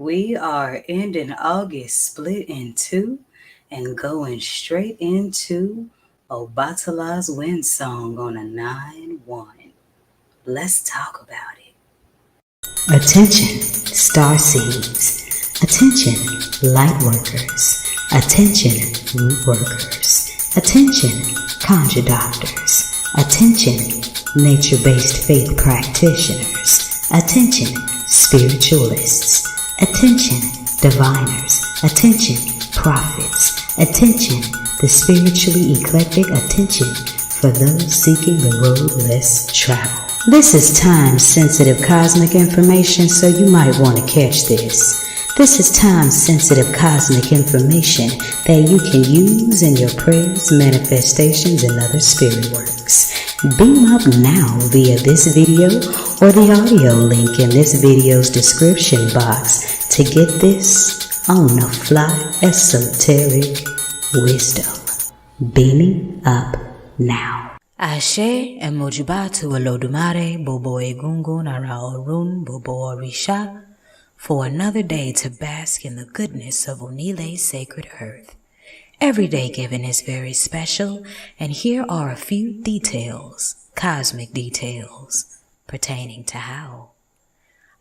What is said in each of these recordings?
We are ending August split in two and going straight into Obatala's Windsong on a 9-1. Let's talk about it. Attention, star seeds. Attention, light workers. Attention, root workers. Attention, conjure doctors. Attention, nature-based faith practitioners. Attention, spiritualists. Attention, diviners. Attention, prophets. Attention, the spiritually eclectic. Attention for those seeking the road less traveled. This is time-sensitive cosmic information, so you might want to catch this. This is time-sensitive cosmic information that you can use in your prayers, manifestations, and other spirit works. Beam up now via this video or the audio link in this video's description box to get this on-the-fly esoteric wisdom. Beaming up now. Ashe emojibatu Olodumare Bobo Egungun Ara Orun Bobo Orisha for another day to bask in the goodness of Onile's sacred earth. Every day given is very special, and here are a few details, cosmic details, pertaining to how.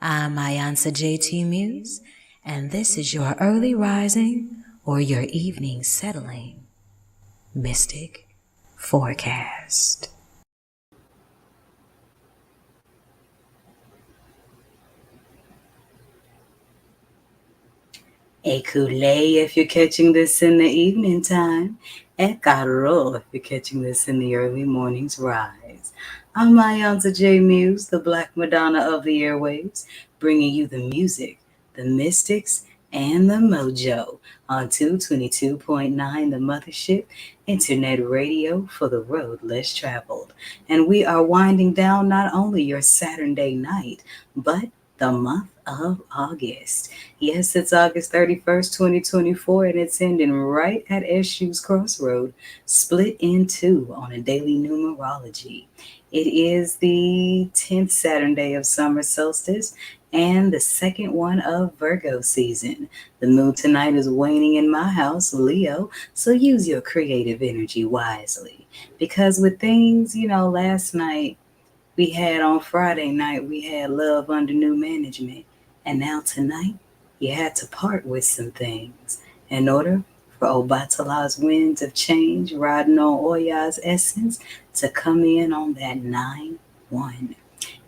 I'm iiiYansaje Muse, and this is your early rising or your evening settling mystic forecast. Ekule if you're catching this in the evening time. Ekaro if you're catching this in the early morning's rise. I'm iiiYansaje Muse, the Black Madonna of the airwaves, bringing you the music, the mystics, and the mojo on 222.9 the Mothership, internet radio for the road less traveled. And we are winding down not only your Saturday night, but the month of August. Yes, it's August 31st, 2024, and it's ending right at SU's crossroad, split in two on a daily numerology. It is the 10th Saturday of summer solstice and the second one of Virgo season. The moon tonight is waning in my house, Leo, so use your creative energy wisely. Because with things, last night, we had on Friday night, we had love under new management. And now tonight, you had to part with some things in order for Obatala's winds of change riding on Oya's essence to come in on that 9-1.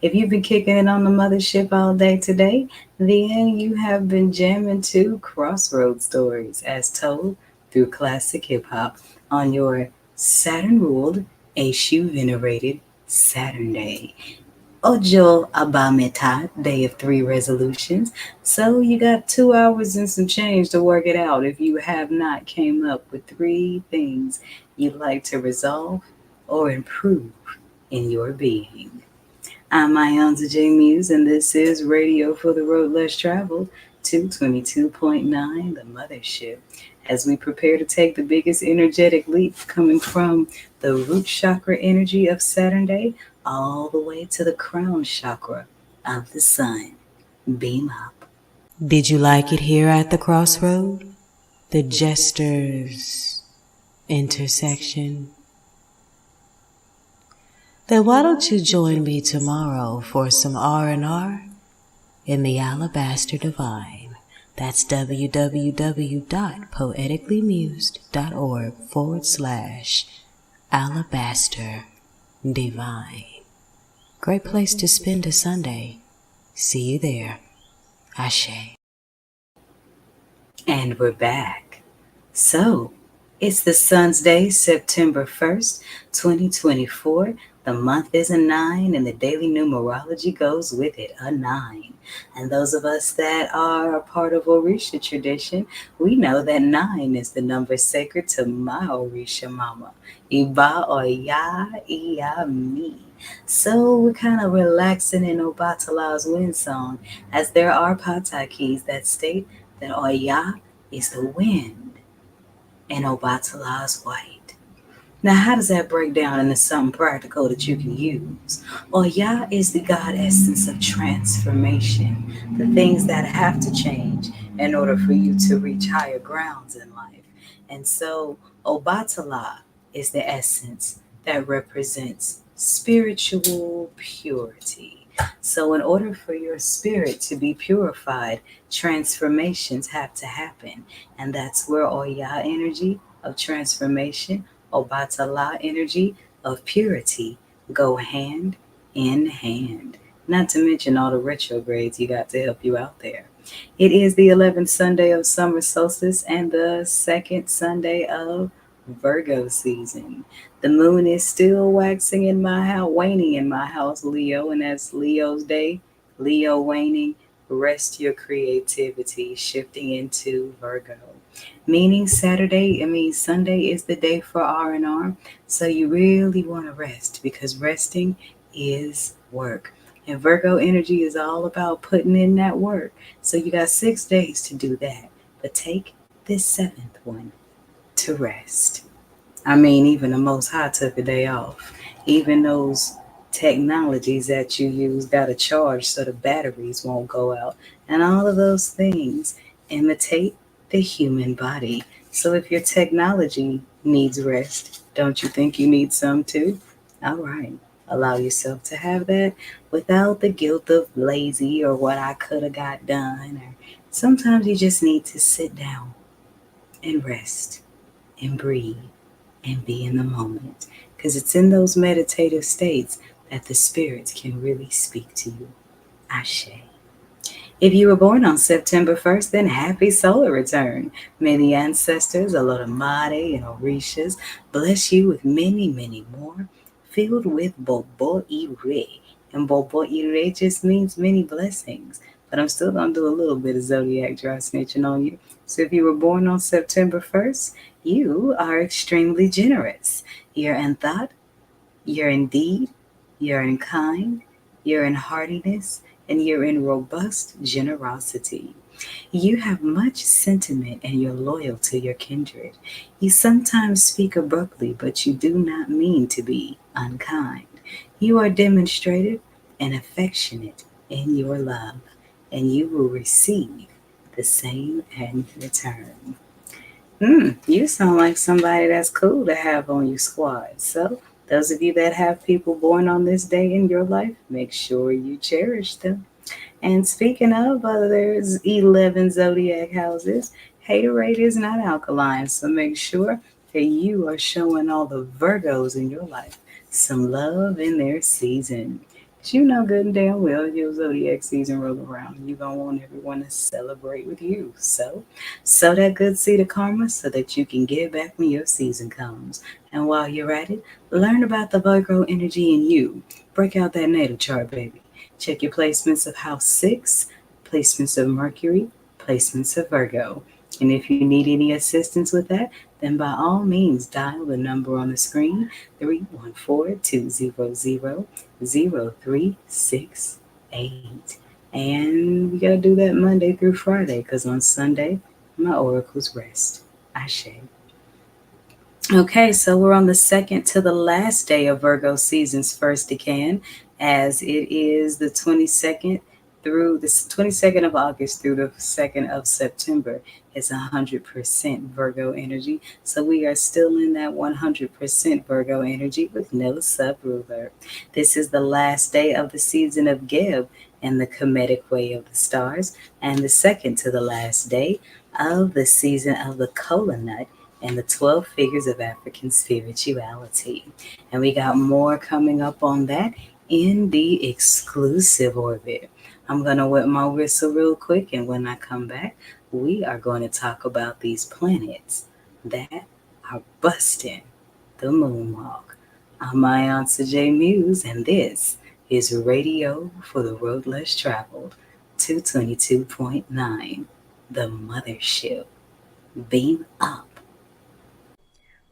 If you've been kicking it on the Mothership all day today, then you have been jamming to Crossroad Stories as told through classic hip-hop on your Saturn-ruled, Eshu-venerated Saturday. Ojo Abameta, day of 3 resolutions. So you got 2 hours and some change to work it out if you have not came up with 3 things you'd like to resolve or improve in your being. I'm iiiYansaje Muse, and this is Radio for the Road Less Traveled, 222.9 the Mothership, as we prepare to take the biggest energetic leap coming from the root chakra energy of Saturday all the way to the crown chakra of the sun. Beam up. Did you like it here at the crossroad? The Jester's intersection? Then why don't you join me tomorrow for some R&R in the Alabaster Divine? That's www.poeticallymused.org/Alabaster Divine. Great place to spend a Sunday. See you there. Ashe. And we're back. So, it's the Sun's Day, September 1st, 2024. The month is a 9, and the daily numerology goes with it, a 9. And those of us that are a part of Orisha tradition, we know that 9 is the number sacred to my Orisha mama, Iba Oya me. So we're kind of relaxing in Obatala's Windsong, as there are Pata keys that state that Oya is the wind and Obatala is white. Now, how does that break down into something practical that you can use? Well, Yah is the God essence of transformation, the things that have to change in order for you to reach higher grounds in life. And so, Obatala is the essence that represents spiritual purity. So, in order for your spirit to be purified, transformations have to happen. And that's where all Yah energy of transformation, Obatala energy of purity, go hand in hand. Not to mention all the retrogrades you got to help you out there. It is the 11th Sunday of summer solstice and the second Sunday of Virgo season. The moon is still waxing in my house, waning in my house, Leo, and that's Leo's day. Leo waning, rest your creativity, shifting into Virgo. Meaning Sunday is the day for R&R, so you really want to rest because resting is work. And Virgo energy is all about putting in that work. So you got 6 days to do that. But take this seventh one to rest. Even the Most High took a day off. Even those technologies that you use got a charge so the batteries won't go out. And all of those things imitate the human body. So if your technology needs rest, don't you think you need some too? All right. Allow yourself to have that without the guilt of lazy or what I could have got done. Or sometimes you just need to sit down and rest and breathe and be in the moment. Because it's in those meditative states that the spirits can really speak to you. Ashe. If you were born on September 1st, then happy solar return. May the ancestors, Alotomade and Orishas, bless you with many, many more, filled with Bobo Ire. And Bobo Ire just means many blessings. But I'm still going to do a little bit of zodiac dry snitching on you. So if you were born on September 1st, you are extremely generous. You're in thought, you're in deed, you're in kind, you're in heartiness, and you're in robust generosity. You have much sentiment and you're loyal to your kindred. You sometimes speak abruptly, but you do not mean to be unkind. You are demonstrative and affectionate in your love, and you will receive the same in return. You sound like somebody that's cool to have on your squad. So, those of you that have people born on this day in your life, make sure you cherish them. And speaking of, there's 11 zodiac houses. Haterade is not alkaline, so make sure that you are showing all the Virgos in your life some love in their season. 'Cause you know good and damn well your zodiac season roll around. You're going to want everyone to celebrate with you. So, sow that good seed of karma so that you can give back when your season comes. And while you're at it, learn about the Virgo energy in you. Break out that natal chart, baby. Check your placements of House 6, placements of Mercury, placements of Virgo. And if you need any assistance with that, then by all means dial the number on the screen, 314-200-0368. And we got to do that Monday through Friday because on Sunday, my oracles rest. Ashe. Okay, so we're on the second to the last day of Virgo season's first decan, as it is the 22nd through the 22nd of August through the 2nd of September. It's 100% Virgo energy. So we are still in that 100% Virgo energy with no subruler. This is the last day of the season of Geb and the Kemetic way of the stars, and the second to the last day of the season of the Kola nut and the 12 figures of African spirituality. And we got more coming up on that in the exclusive orbit. I'm going to wet my whistle real quick, and when I come back, we are going to talk about these planets that are busting the moonwalk. I'm iiYansaje Muse, and this is Radio for the Road Less Traveled, 222.9, the Mothership. Beam up.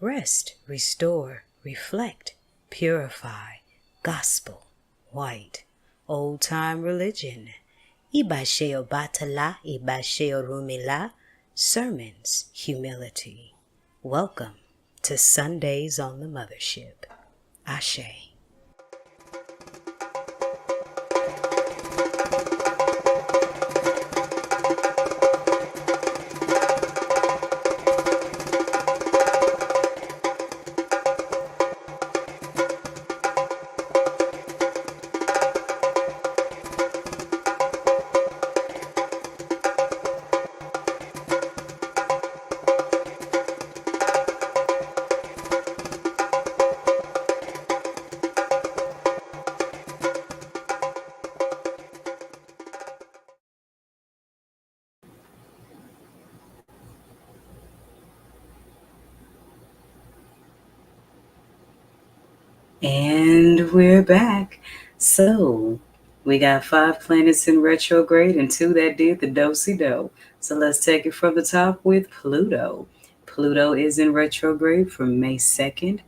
Rest, restore, reflect, purify, gospel, white, old-time religion, Iba Obatala, Iba Rumila, sermons, humility. Welcome to Sundays on the Mothership. Ashe. And we're back. So, we got 5 planets in retrograde and 2 that did the do-si-do. So, let's take it from the top with Pluto. Pluto is in retrograde from May 2nd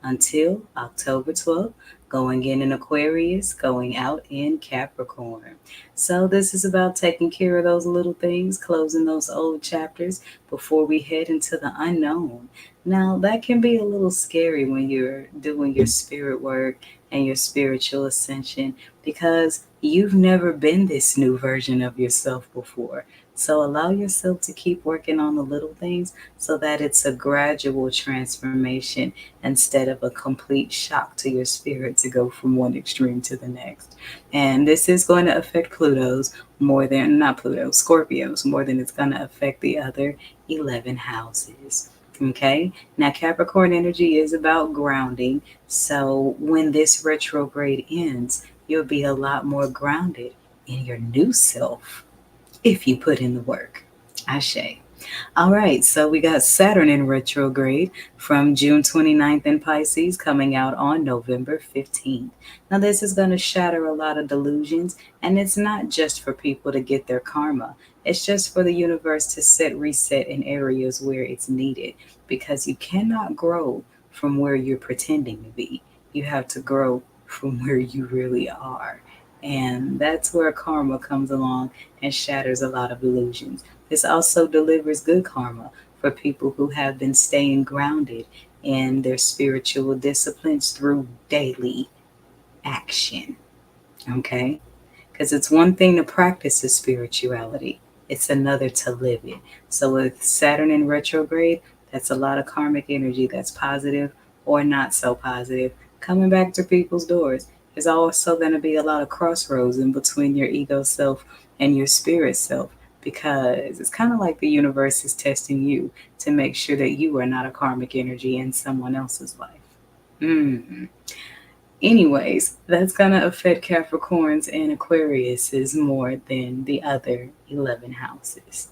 until October 12th, going in Aquarius, going out in Capricorn. So, this is about taking care of those little things, closing those old chapters before we head into the unknown. Now, that can be a little scary when you're doing your spirit work and your spiritual ascension because you've never been this new version of yourself before. So, allow yourself to keep working on the little things so that it's a gradual transformation instead of a complete shock to your spirit to go from one extreme to the next. And this is going to affect Pluto's more than, not Pluto, Scorpio's more than it's going to affect the other 11 houses. Okay, now Capricorn energy is about grounding. So when this retrograde ends, you'll be a lot more grounded in your new self if you put in the work. Ashe. All right, so we got Saturn in retrograde from June 29th in Pisces coming out on November 15th. Now, this is going to shatter a lot of delusions, and it's not just for people to get their karma, it's just for the universe to set reset in areas where it's needed because you cannot grow from where you're pretending to be. You have to grow from where you really are. And that's where karma comes along and shatters a lot of illusions. This also delivers good karma for people who have been staying grounded in their spiritual disciplines through daily action. Okay? Because it's one thing to practice the spirituality, it's another to live it. So with Saturn in retrograde, that's a lot of karmic energy that's positive or not so positive coming back to people's doors. There's also going to be a lot of crossroads in between your ego self and your spirit self because it's kind of like the universe is testing you to make sure that you are not a karmic energy in someone else's life. Mm. Anyways, that's going to affect Capricorns and Aquariuses more than the other 11 houses.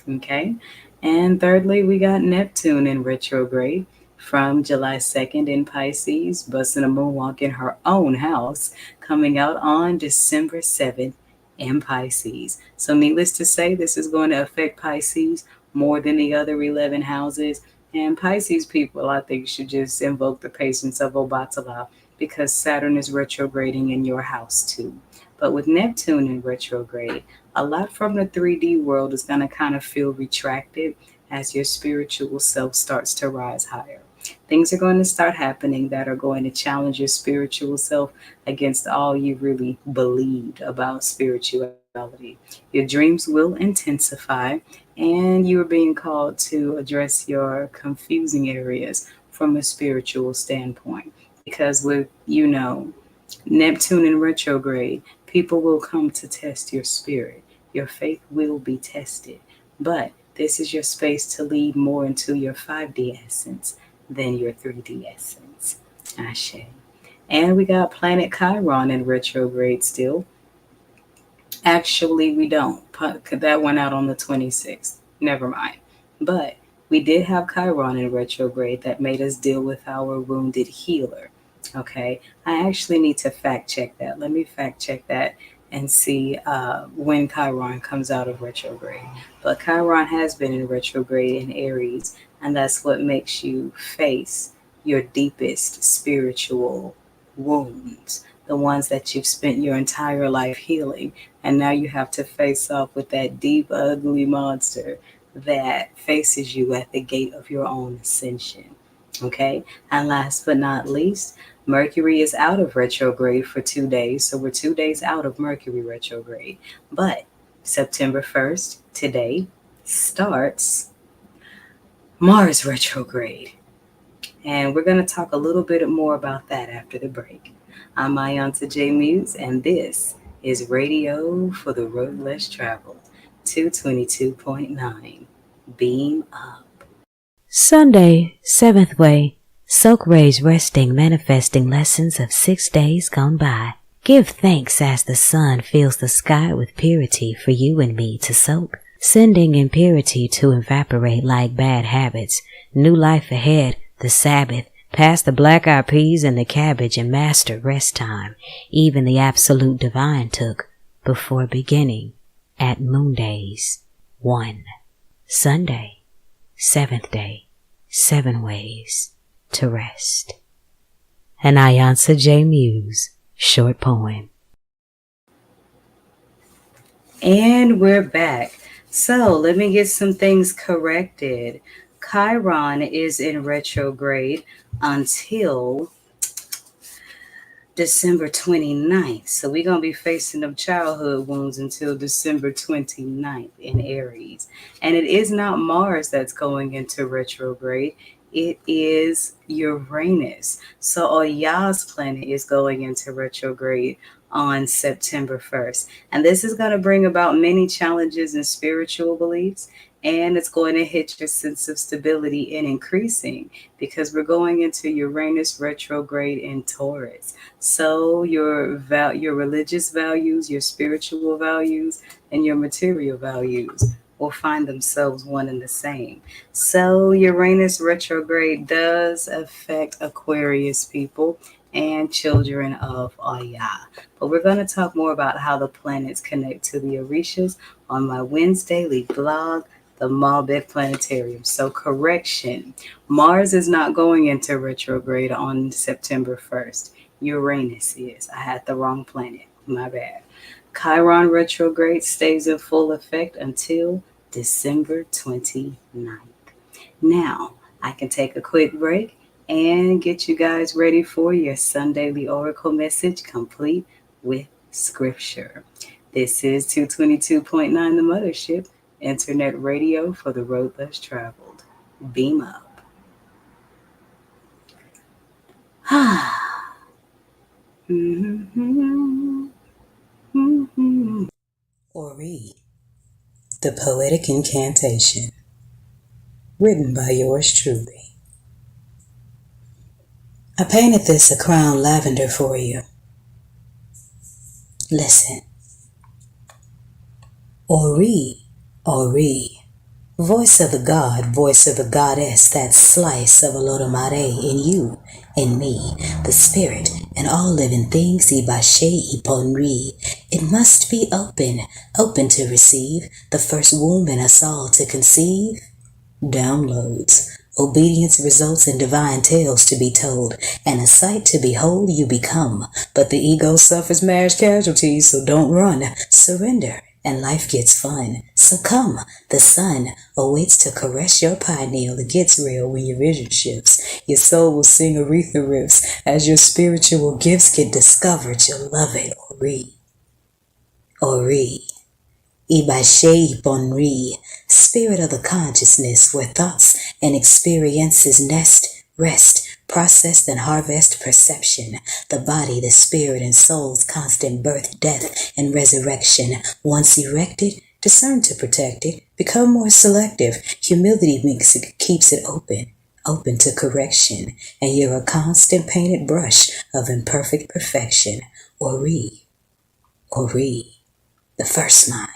Okay? And thirdly, we got Neptune in retrograde from July 2nd in Pisces, busting a moonwalk in her own house, coming out on December 7th in Pisces. So, needless to say, this is going to affect Pisces more than the other 11 houses. And Pisces people, I think, should just invoke the patience of Obatala because Saturn is retrograding in your house too. But with Neptune in retrograde, a lot from the 3D world is going to kind of feel retracted as your spiritual self starts to rise higher. Things are going to start happening that are going to challenge your spiritual self against all you really believed about spirituality. Your dreams will intensify, and you are being called to address your confusing areas from a spiritual standpoint. Because with, Neptune in retrograde, people will come to test your spirit. Your faith will be tested. But this is your space to lead more into your 5D essence than your 3D essence. Ashe. And we got planet Chiron in retrograde still. Actually, we don't. That went out on the 26th. Never mind. But we did have Chiron in retrograde that made us deal with our wounded healer. Okay. I actually need to fact check that. Let me fact check that and see when Chiron comes out of retrograde. But Chiron has been in retrograde in Aries, and that's what makes you face your deepest spiritual wounds, the ones that you've spent your entire life healing. And now you have to face off with that deep, ugly monster that faces you at the gate of your own ascension. Okay, and last but not least, Mercury is out of retrograde for 2 days, so we're 2 days out of Mercury retrograde. But September 1st, today, starts Mars retrograde. And we're going to talk a little bit more about that after the break. I'm iiiYansaje Muse, and this is Radio for the Road Less Traveled, 222.9. Beam up. Sunday, 7th Way. Soak rays resting, manifesting lessons of 6 days gone by. Give thanks as the sun fills the sky with purity for you and me to soak, sending impurity to evaporate like bad habits. New life ahead, the Sabbath, past the black-eyed peas and the cabbage, and master rest time. Even the absolute divine took before beginning at moon days. 1. Sunday, 7th day, 7 ways to rest. An iiiYansaje Muse short poem. And we're back. So let me get some things corrected. Chiron is in retrograde until December 29th. So we're going to be facing them childhood wounds until December 29th in Aries. And it is not Mars that's going into retrograde. It is Uranus. So Oya's planet is going into retrograde on September 1st. And this is going to bring about many challenges in spiritual beliefs. And it's going to hit your sense of stability and increasing because we're going into Uranus retrograde in Taurus. So your religious values, your spiritual values, and your material values will find themselves one and the same. So Uranus retrograde does affect Aquarius people and children of Oya. But we're going to talk more about how the planets connect to the Orishas on my Wednesdayly blog, the Malbec Planetarium. So correction, Mars is not going into retrograde on September 1st. Uranus is. I had the wrong planet. My bad. Chiron retrograde stays in full effect until December 29th. Now, I can take a quick break and get you guys ready for your Sundayly Oracle message complete with scripture. This is 222.9 The Mothership, internet radio for the road less traveled. Beam up. Ori, the poetic incantation, written by yours truly. I painted this a crown lavender for you. Listen. Ori, Ori, voice of the god, voice of the goddess, that slice of Olodumare in you, in me, the spirit, and all living things, Iba Obatala. It must be open, open to receive, the first womb in us all to conceive. Downloads. Obedience results in divine tales to be told, and a sight to behold you become. But the ego suffers marriage casualties, so don't run. Surrender, and life gets fun. So come, the sun awaits to caress your pineal. It gets real when your vision shifts. Your soul will sing Aretha riffs. As your spiritual gifts get discovered, you'll love it. Ori. Ori. Iba Obatala, spirit of the consciousness, where thoughts and experiences nest, rest, process and harvest perception, the body, the spirit and soul's constant birth, death, and resurrection. Once erected, discern to protect it, become more selective. Humility makes it, keeps it open, open to correction, and you're a constant painted brush of imperfect perfection. Ori, Ori, the first mind.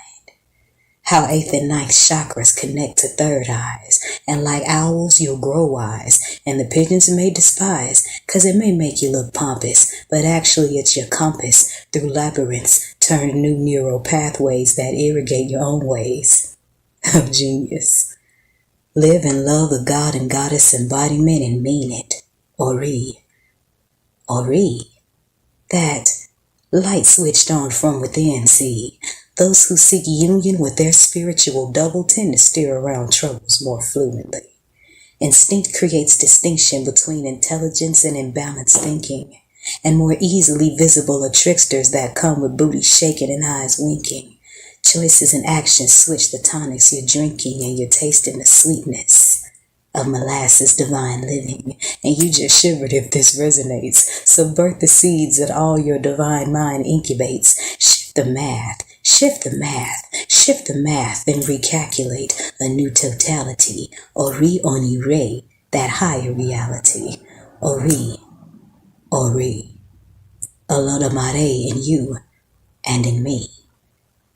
How 8th and 9th chakras connect to third eyes, and like owls you'll grow wise, and the pigeons may despise, 'cause it may make you look pompous, but actually it's your compass, through labyrinths, turn new neural pathways that irrigate your own ways. Oh, genius. Live and love the god and goddess embodiment and mean it. Ori. Ori. That light switched on from within, see. Those who seek union with their spiritual double tend to steer around troubles more fluently. Instinct creates distinction between intelligence and imbalanced thinking, and more easily visible are tricksters that come with booty shaking and eyes winking. Choices and actions switch the tonics you're drinking, and you're tasting the sweetness of molasses divine living. And you just shivered if this resonates. Subvert the seeds that all your divine mind incubates. Shift the math, shift the math, shift the math, and recalculate a new totality. Ori oni re, that higher reality. Ori, Ori, Olodamare in you and in me.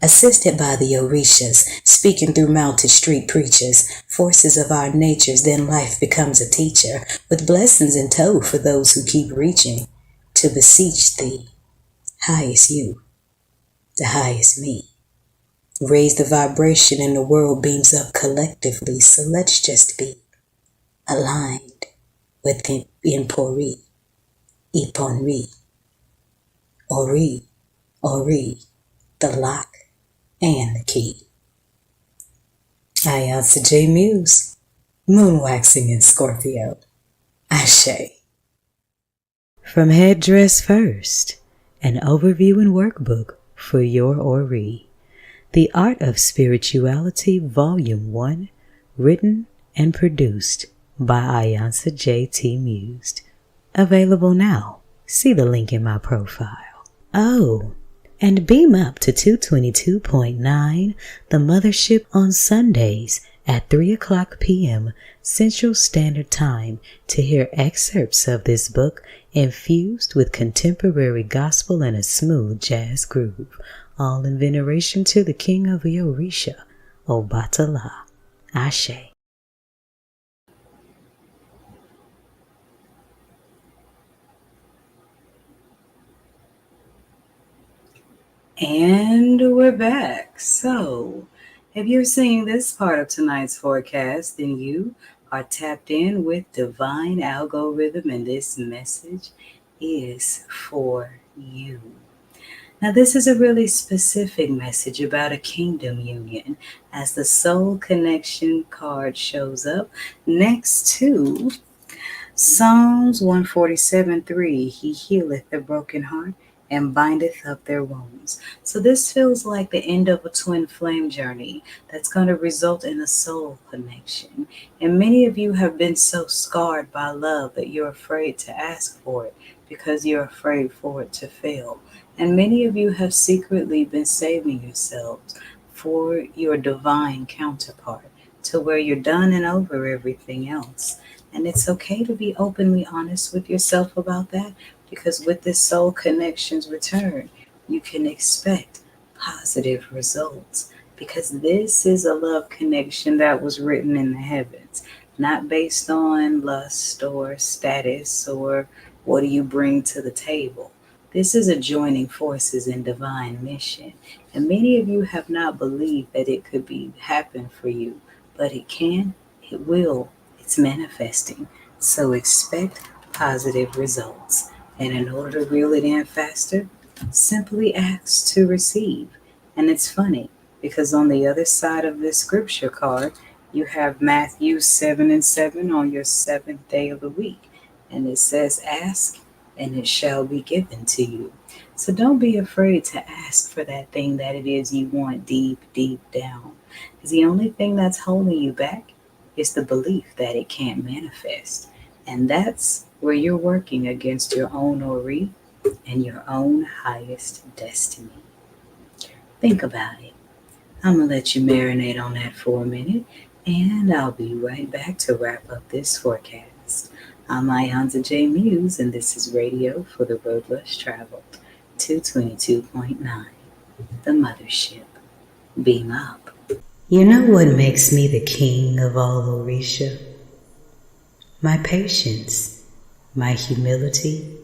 Assisted by the Orishas, speaking through mounted street preachers, forces of our natures, then life becomes a teacher, with blessings in tow for those who keep reaching, to beseech thee, highest you, the highest me. Raise the vibration and the world beams up collectively, so let's just be aligned with Impori, Iponri, Ori, Ori, the lock and the key. iiYansaje Muse, moonwaxing in Scorpio. Ashe. From Headdress First, an overview and workbook for your Ori. The Art of Spirituality, Volume 1, written and produced by iiYansaje T. Mused. Available now. See the link in my profile. Oh, and beam up to 222.9 the Mothership on Sundays at 3 o'clock p.m. Central Standard Time to hear excerpts of this book infused with contemporary gospel and a smooth jazz groove, all in veneration to the King of the Orisha, Obatala. Ashe. And we're back. So, if you're seeing this part of tonight's forecast, then you are tapped in with divine algorithm, and this message is for you. Now, this is a really specific message about a kingdom union, as the soul connection card shows up next to Psalms 147:3. He healeth the broken heart and bindeth up their wounds. So this feels like the end of a twin flame journey that's going to result in a soul connection. And many of you have been so scarred by love that you're afraid to ask for it because you're afraid for it to fail. And many of you have secretly been saving yourselves for your divine counterpart, to where you're done and over everything else. And it's okay to be openly honest with yourself about that, because with this soul connections return, you can expect positive results, because this is a love connection that was written in the heavens, not based on lust or status or what do you bring to the table. This is a joining forces in divine mission. And many of you have not believed that it could happen for you, but it can, it will, it's manifesting. So expect positive results. And in order to reel it in faster, simply ask to receive. And it's funny, because on the other side of this scripture card, you have Matthew 7:7 on your 7th day of the week. And it says, ask and it shall be given to you. So don't be afraid to ask for that thing that it is you want deep, deep down. Because the only thing that's holding you back is the belief that it can't manifest. And that's where you're working against your own Ori and your own highest destiny. Think about it. I'm going to let you marinate on that for a minute, and I'll be right back to wrap up this forecast. I'm iiYansaje Muse, and this is Radio for the Road Less Traveled, 222.9, the Mothership. Beam up. You know what makes me the king of all Orisha? My patience, my humility,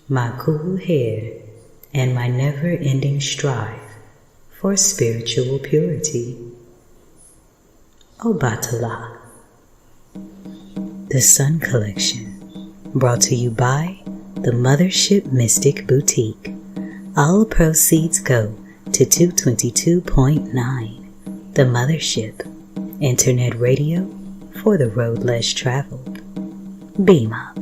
my cool head, and my never-ending strive for spiritual purity. Obatala. The Sun Collection, brought to you by the Mothership Mystic Boutiq. All proceeds go to 222.9, the Mothership, Internet radio for the road less traveled. Beam up.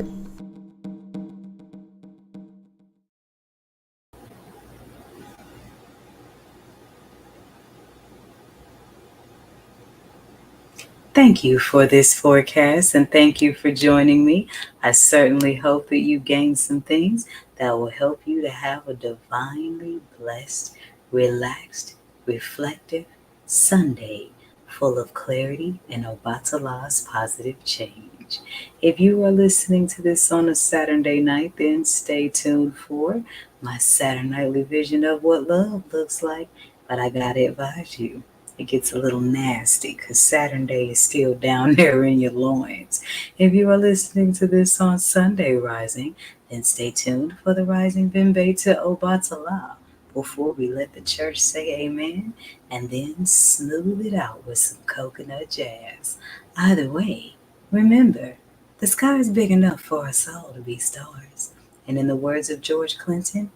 Thank you for this forecast and thank you for joining me. I certainly hope that you gain some things that will help you to have a divinely blessed, relaxed, reflective Sunday full of clarity and Obatala's positive change. If you are listening to this on a Saturday night, then stay tuned for my Saturday nightly vision of what love looks like. But I gotta advise you, it gets a little nasty because Saturday is still down there in your loins. If you are listening to this on Sunday Rising, then stay tuned for the Rising Bimbe to Obatala before we let the church say amen and then smooth it out with some coconut jazz. Either way, remember, the sky is big enough for us all to be stars. And in the words of George Clinton,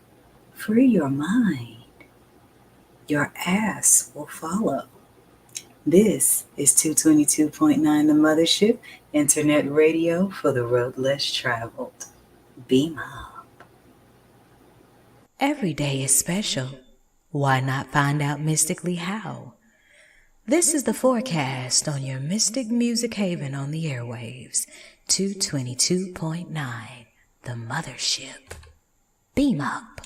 free your mind. Your ass will follow. This is 222.9 The Mothership, internet radio for the road less traveled. Beam up. Every day is special. Why not find out mystically how? This is the forecast on your Mystic Music Haven on the airwaves, 222.9 The Mothership. Beam up.